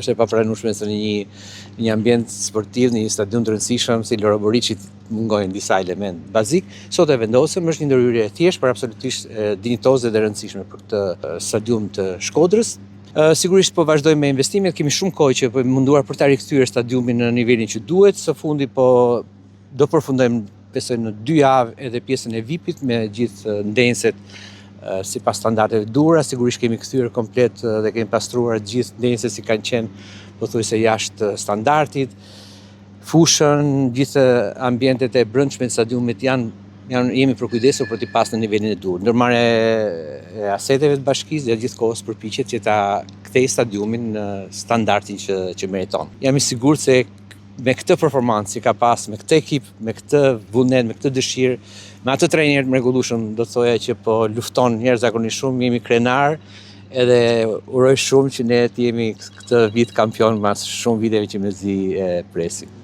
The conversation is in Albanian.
është e papranueshme se në një ambient sportiv, në një stadium të rëndësishëm si Loro Boriçi mungojnë disa elementë bazik. Sot e vendosëm, është një ndërhyrje e thjeshtë, por absolutisht dinjitoze dhe rëndësishme për këtë stadium të Shkodrës. Sigurisht po vazhdojmë me investimet, kemi shumë kohë që po munduar për ta rikthyer stadiumin në nivelin që duhet. Së fundi po do përfundojmë besoj në 2 javë edhe pjesën e VIP-it me gjithë ndenset sipas standardeve duhura. Sigurisht kemi kthyer komplet dhe kemi pastruar gjithë ndenset si kanë qenë pothuajse jashtë standardit. Fushën, gjithë ambientet e brendshme të stadiumit jemi përkujdesur për t'i pasur në nivelin e duhur. Ndërmarrja e aseteve të bashkisë dhe gjithkohës përpiqet që ta kthejë stadiumin në standardin që meriton. Jam i sigurt se me këtë performancë që ka pas, me këtë ekip, me këtë vullnet, me këtë dëshirë, me atë trajner të mrekullueshëm, do të thoja që po lufton jashtëzakonisht shumë, jemi krenar, edhe uroj shumë që ne të jemi këtë vit kampion mas shumë viteve që mezi e presim.